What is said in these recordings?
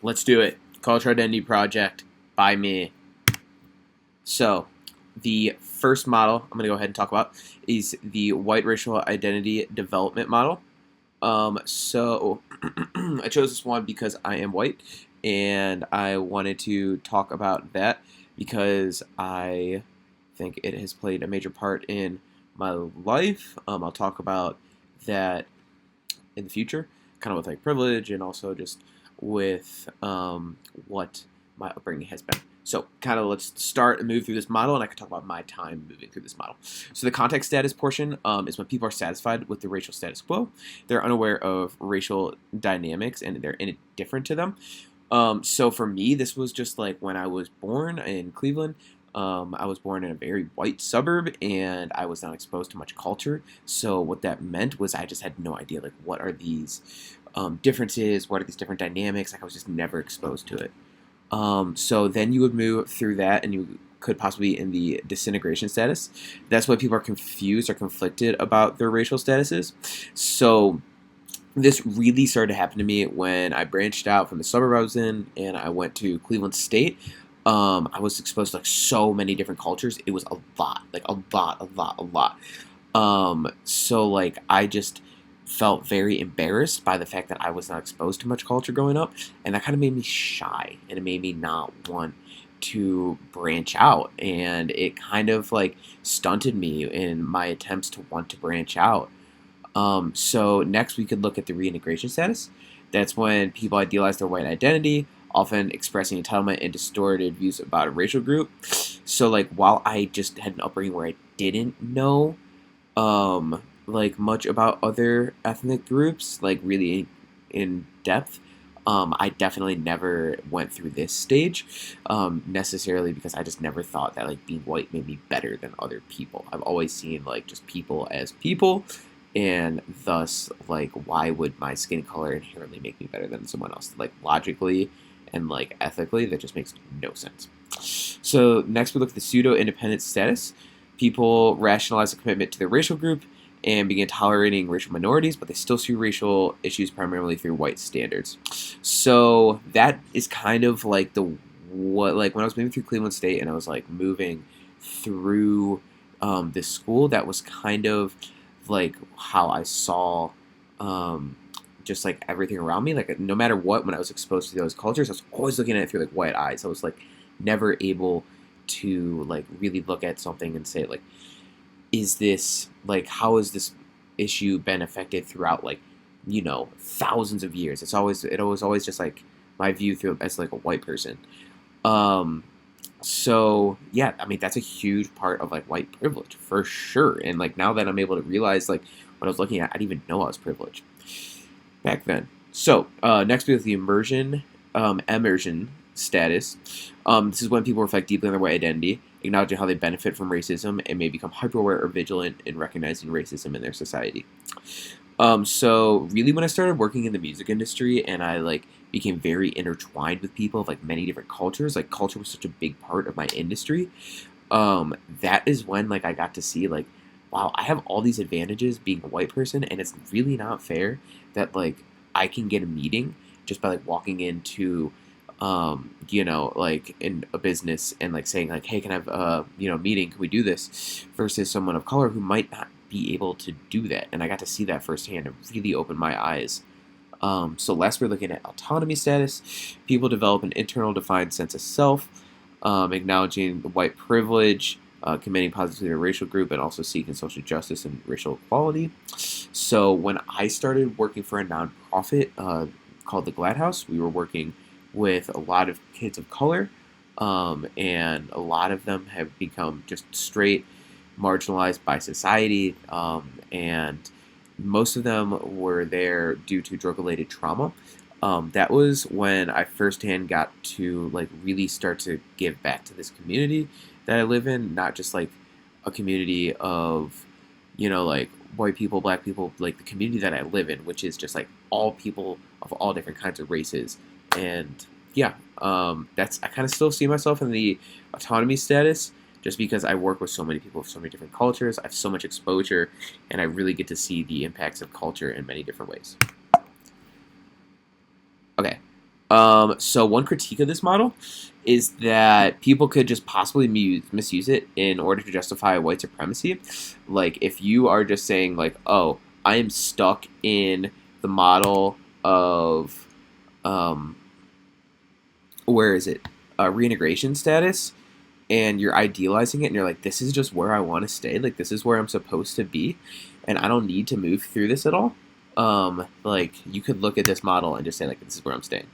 Let's do it. Cultural Identity Project by me. So, the first model I'm going to go ahead and talk about is the White Racial Identity Development Model. So I chose this one because I am white, and I wanted to talk about that because I think it has played a major part in my life. I'll talk about that in the future, kind of with like privilege and also just with what my upbringing has been. So, kind of let's start and move through this model, and I can talk about my time moving through this model. So, the context status portion is when people are satisfied with the racial status quo. They're unaware of racial dynamics and they're indifferent to them. So, for me, this was just like when I was born in Cleveland. I was born in a very white suburb, and I was not exposed to much culture. So, what that meant was I just had no idea, like, what are these differences? What are these different dynamics? Like, I was just never exposed to it. So then you would move through that, and you could possibly be in the disintegration status. That's why people are confused or conflicted about their racial statuses. So this really started to happen to me when I branched out from the suburb I was in, and I went to Cleveland State. I was exposed to like so many different cultures. It was a lot, like a lot, a lot, a lot. So like I just felt very embarrassed by the fact that I was not exposed to much culture growing up, and that kind of made me shy, and it made me not want to branch out, and it kind of like stunted me in my attempts to want to branch out. So next we could look at the reintegration status. That's when people idealize their white identity, often expressing entitlement and distorted views about a racial group. So like while I just had an upbringing where I didn't know like much about other ethnic groups, like really in depth. I definitely never went through this stage necessarily because I just never thought that like being white made me better than other people. I've always seen like just people as people, and thus like why would my skin color inherently make me better than someone else? Like logically and like ethically, that just makes no sense. So next we look at the pseudo-independent status. People rationalize a commitment to their racial group and begin tolerating racial minorities, but they still see racial issues primarily through white standards. So that is kind of like the what like when I was moving through Cleveland State and I was like moving through this school, that was kind of like how I saw just like everything around me. Like no matter what, when I was exposed to those cultures, I was always looking at it through like white eyes. I was like never able to like really look at something and say like, is this like how has this issue been affected throughout like thousands of years? It was always just like my view through as like a white person. So yeah, I mean that's a huge part of like white privilege for sure. And like now that I'm able to realize like what I was looking at, I didn't even know I was privileged back then. So next we have the immersion status. This is when people reflect deeply on their white identity, acknowledging how they benefit from racism, and may become hyper-aware or vigilant in recognizing racism in their society. So really when I started working in the music industry and I like became very intertwined with people of like many different cultures, like culture was such a big part of my industry. That is when like I got to see like, wow, I have all these advantages being a white person, and it's really not fair that like I can get a meeting just by like walking into like in a business and like saying like, hey, can I have a meeting? Can we do this? Versus someone of color who might not be able to do that. And I got to see that firsthand. It really opened my eyes. So last we're looking at autonomy status. People develop an internal defined sense of self, acknowledging the white privilege, committing positively to a racial group, and also seeking social justice and racial equality. So when I started working for a nonprofit called the Glad House, we were working with a lot of kids of color, and a lot of them have become just straight marginalized by society, and most of them were there due to drug-related trauma. That was when I firsthand got to like really start to give back to this community that I live in, not just like a community of like white people, black people, like the community that I live in, which is just like all people of all different kinds of races. And yeah, that's I kind of still see myself in the autonomy status just because I work with so many people of so many different cultures. I have so much exposure, and I really get to see the impacts of culture in many different ways. Okay. So one critique of this model is that people could just possibly misuse it in order to justify white supremacy. Like if you are just saying like, oh, I am stuck in the model of um, where is it? Reintegration status, and you're idealizing it, and you're like, this is just where I want to stay. Like this is where I'm supposed to be, and I don't need to move through this at all. Like you could look at this model and just say like, this is where I'm staying.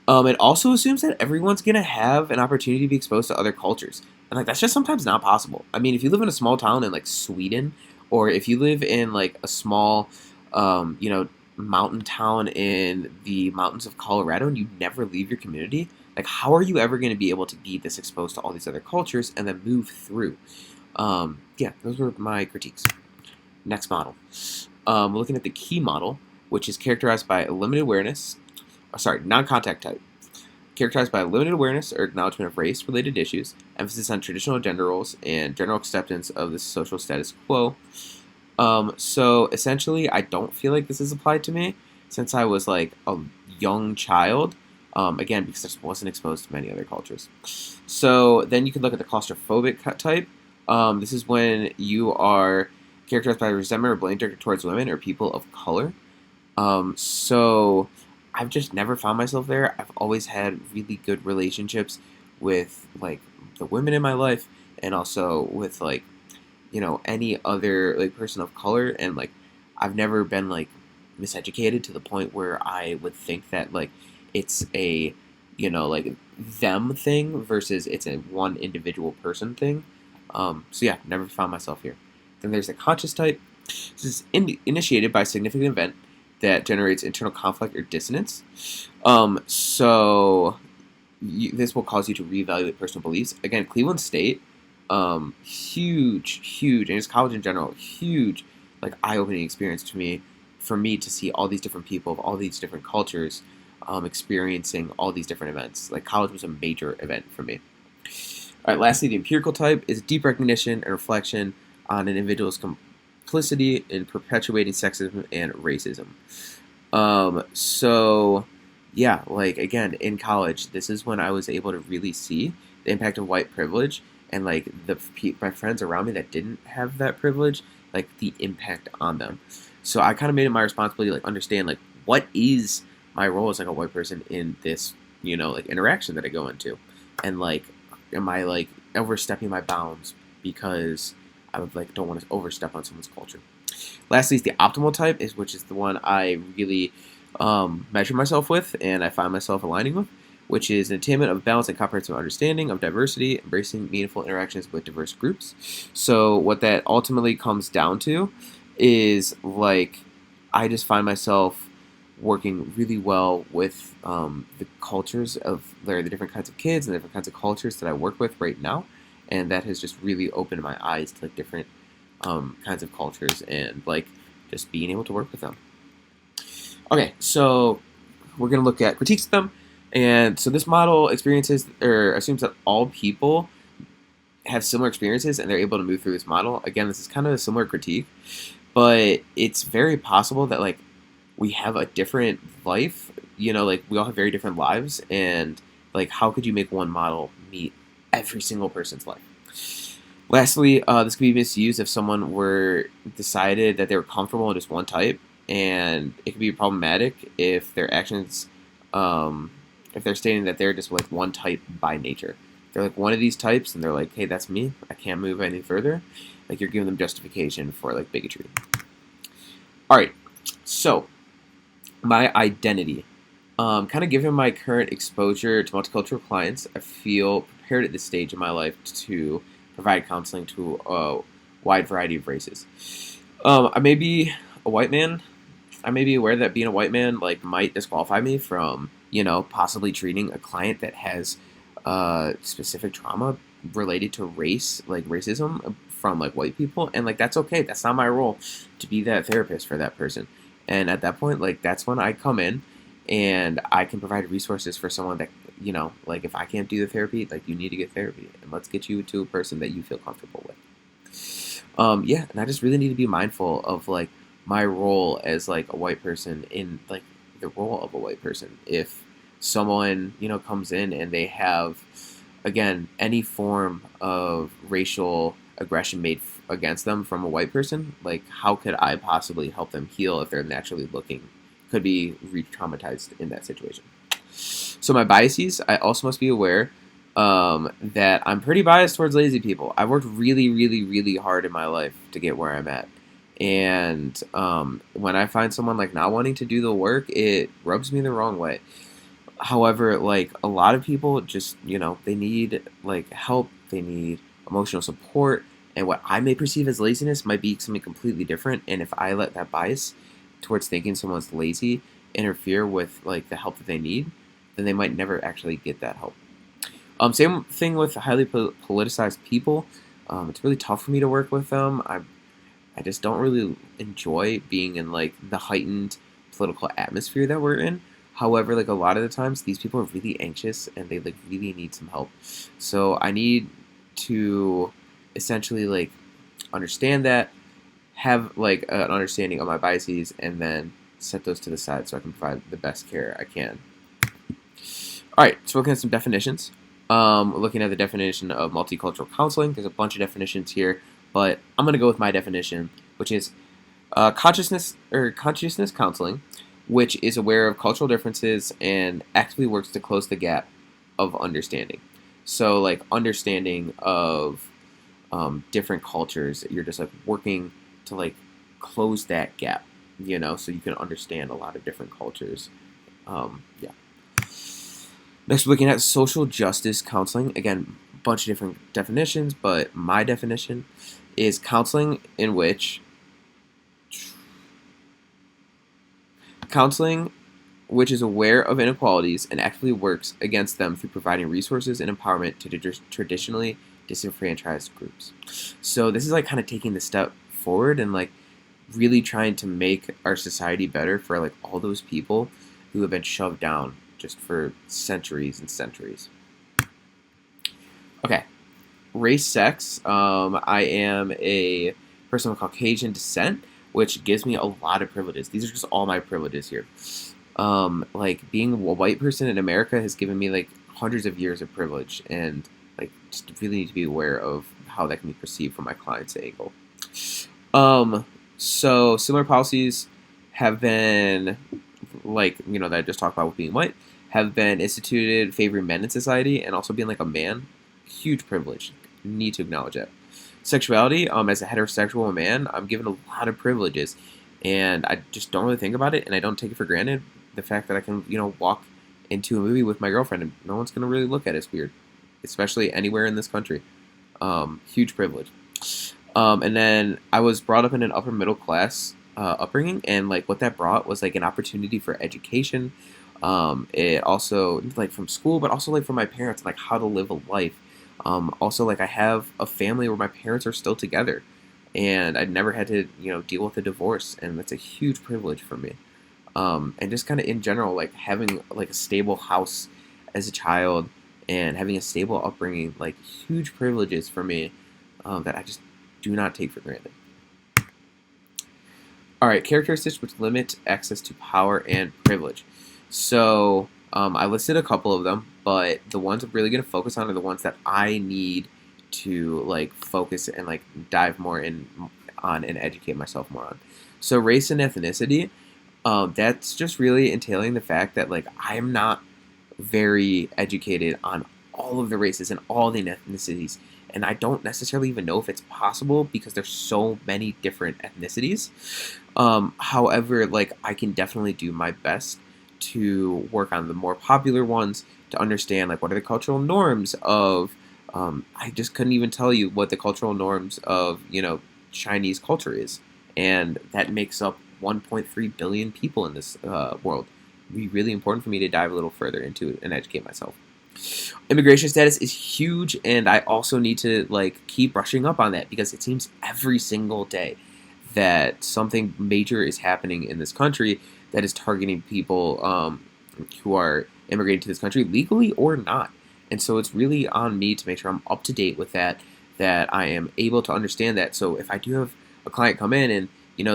It also assumes that everyone's gonna have an opportunity to be exposed to other cultures, and like that's just sometimes not possible. I mean, if you live in a small town in like Sweden, or if you live in like a small, mountain town in the mountains of Colorado, and you never leave your community, like how are you ever going to be able to be this exposed to all these other cultures and then move through? Yeah, those were my critiques. Next model, we're looking at the key model, which is characterized by limited awareness. Non-contact type. Characterized by limited awareness or acknowledgement of race-related issues, emphasis on traditional gender roles, and general acceptance of the social status quo. So essentially, I don't feel like this is applied to me since I was like a young child. Again, because I just wasn't exposed to many other cultures. So then you could look at the claustrophobic type. This is when you are characterized by resentment or blame directed towards women or people of color. So I've just never found myself there. I've always had really good relationships with like the women in my life, and also with like any other like person of color, and like I've never been like miseducated to the point where I would think that like it's a like them thing versus it's a one individual person thing. So yeah, never found myself here. Then there's the conscious type. This is initiated by a significant event that generates internal conflict or dissonance. This will cause you to reevaluate personal beliefs. Again, Cleveland State, huge, and just college in general, huge, like eye-opening experience for me to see all these different people of all these different cultures, experiencing all these different events. Like college was a major event for me. All right, lastly, the empirical type is deep recognition and reflection on an individual's complicity in perpetuating sexism and racism. So, yeah, like again, in college, this is when I was able to really see the impact of white privilege, and like my friends around me that didn't have that privilege, like the impact on them. So I kind of made it my responsibility to like understand like what is my role as like a white person in this like interaction that I go into, and like am I like overstepping my bounds because I would like don't want to overstep on someone's culture. Lastly is the optimal type, which is the one I really measure myself with and I find myself aligning with, which is an attainment of balance and comprehensive understanding of diversity, embracing meaningful interactions with diverse groups. So what that ultimately comes down to is like I just find myself working really well with the cultures of the different kinds of kids and the different kinds of cultures that I work with right now, and that has just really opened my eyes to like different kinds of cultures and like just being able to work with them. Okay, so we're gonna look at critiques of them, and so this model experiences or assumes that all people have similar experiences and they're able to move through this model. Again, this is kind of a similar critique, but it's very possible that like we have a different life, like we all have very different lives, and like how could you make one model meet every single person's life? Lastly, this could be misused if someone were decided that they were comfortable in just one type, and it could be problematic if their actions, if they're stating that they're just like one type by nature. They're like one of these types, and they're like, hey, that's me. I can't move any further. Like you're giving them justification for like bigotry. All right, so my identity. Kind of given my current exposure to multicultural clients, I feel prepared at this stage in my life to provide counseling to a wide variety of races. I may be a white man. I may be aware that being a white man like might disqualify me from possibly treating a client that has specific trauma related to race, like racism from like white people, and like that's okay. That's not my role to be that therapist for that person. And at that point, like that's when I come in and I can provide resources for someone that like if I can't do the therapy, like you need to get therapy, and let's get you to a person that you feel comfortable with. Yeah, and I just really need to be mindful of like my role as like a white person in like the role of a white person. If someone, comes in and they have, again, any form of racial aggression made against them from a white person, like, how could I possibly help them heal if they're naturally looking, could be re-traumatized in that situation? So my biases, I also must be aware that I'm pretty biased towards lazy people. I've worked really, really, really hard in my life to get where I'm at. And when I find someone like not wanting to do the work, it rubs me the wrong way. However, like a lot of people just, they need like help, they need emotional support, and what I may perceive as laziness might be something completely different. And if I let that bias towards thinking someone's lazy interfere with like the help that they need, then they might never actually get that help. Same thing with highly politicized people. It's really tough for me to work with them. I just don't really enjoy being in like the heightened political atmosphere that we're in. However, like a lot of the times, these people are really anxious and they like really need some help. So I need to essentially like understand that, have like an understanding of my biases, and then set those to the side so I can provide the best care I can. All right, so looking at some definitions. Looking at the definition of multicultural counseling, there's a bunch of definitions here, but I'm going to go with my definition, which is consciousness counseling, which is aware of cultural differences and actively works to close the gap of understanding. So, like understanding of different cultures, you're just like working to like close that gap, so you can understand a lot of different cultures. Yeah. Next, we're looking at social justice counseling. Again, a bunch of different definitions, but my definition is counseling which is aware of inequalities and actively works against them through providing resources and empowerment to traditionally disenfranchised groups. So this is like kind of taking the step forward and like really trying to make our society better for like all those people who have been shoved down just for centuries and centuries. Okay, race, sex. I am a person of Caucasian descent, which gives me a lot of privileges. These are just all my privileges here. Like being a white person in America has given me like hundreds of years of privilege, and like just really need to be aware of how that can be perceived from my client's angle. So similar policies have been like, that I just talked about with being white, have been instituted favoring men in society, and also being like a man, huge privilege. Need to acknowledge that. Sexuality, as a heterosexual man, I'm given a lot of privileges, and I just don't really think about it, and I don't take it for granted. The fact that I can, walk into a movie with my girlfriend and no one's gonna really look at it as weird, especially anywhere in this country. Huge privilege. And then I was brought up in an upper middle class upbringing, and like what that brought was like an opportunity for education. It also like from school, but also like from my parents, like how to live a life. Also, like I have a family where my parents are still together, and I'd never had to deal with a divorce, and that's a huge privilege for me. And just kind of in general, like having like a stable house as a child and having a stable upbringing, like huge privileges for me that I just do not take for granted. All right, characteristics which limit access to power and privilege. So I listed a couple of them, but the ones I'm really going to focus on are the ones that I need to like focus and like dive more on and educate myself more on. So race and ethnicity, that's just really entailing the fact that like I am not very educated on all of the races and all the ethnicities, and I don't necessarily even know if it's possible because there's so many different ethnicities. However, like I can definitely do my best to work on the more popular ones to understand like what are the cultural norms of. I just couldn't even tell you what the cultural norms of Chinese culture is, and that makes up 1.3 billion people in this world. It'd be really important for me to dive a little further into it and educate myself. Immigration status is huge, and I also need to like keep brushing up on that because it seems every single day that something major is happening in this country that is targeting people who are immigrating to this country legally or not. And so it's really on me to make sure I'm up to date with that I am able to understand that. So if I do have a client come in and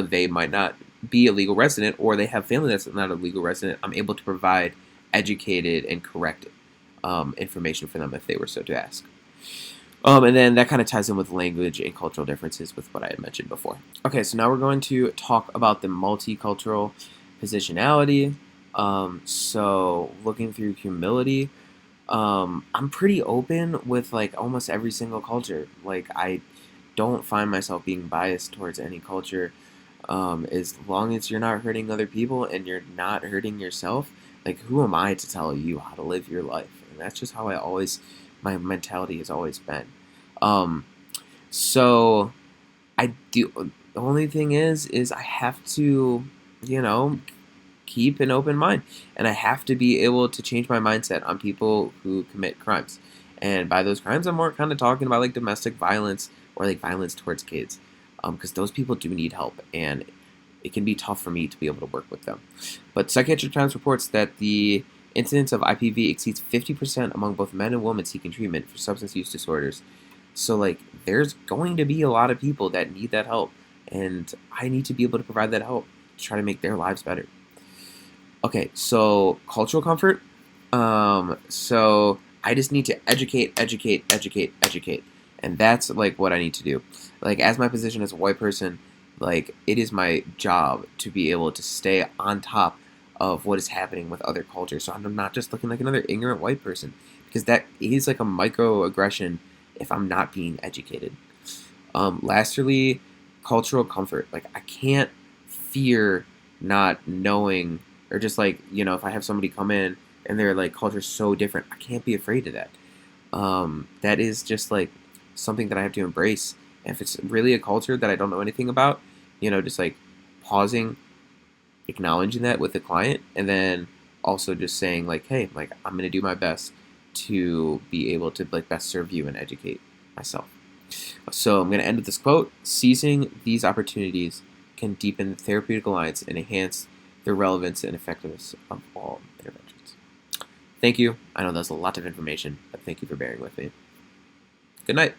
they might not be a legal resident, or they have family that's not a legal resident, I'm able to provide educated and correct information for them if they were so to ask. And then that kind of ties in with language and cultural differences with what I had mentioned before. Okay, so now we're going to talk about the multicultural positionality. So looking through humility, I'm pretty open with like almost every single culture. Like I don't find myself being biased towards any culture. As long as you're not hurting other people and you're not hurting yourself, like who am I to tell you how to live your life? And that's just how my mentality has always been. Um, so I do. The only thing is I have to, you know, keep an open mind, and I have to be able to change my mindset on people who commit crimes. And by those crimes, I'm more kind of talking about like domestic violence or like violence towards kids, because those people do need help, and it can be tough for me to be able to work with them. But Psychiatric Times reports that the incidence of IPV exceeds 50% among both men and women seeking treatment for substance use disorders. So, like, there's going to be a lot of people that need that help, and I need to be able to provide that help to try to make their lives better. Okay, so cultural comfort. So I just need to educate, and that's like what I need to do. Like as my position as a white person, like it is my job to be able to stay on top of what is happening with other cultures. So I'm not just looking like another ignorant white person, because that is like a microaggression if I'm not being educated. Lastly, cultural comfort. Like I can't fear not knowing, or just like if I have somebody come in and their like culture's so different, I can't be afraid of that. That is just like something that I have to embrace. And if it's really a culture that I don't know anything about, just like pausing, acknowledging that with the client, and then also just saying like, hey, like I'm gonna do my best to be able to like best serve you and educate myself. So I'm going to end with this quote: seizing these opportunities can deepen the therapeutic alliance and enhance the relevance and effectiveness of all interventions. Thank you. I know that's a lot of information, but thank you for bearing with me. Good night.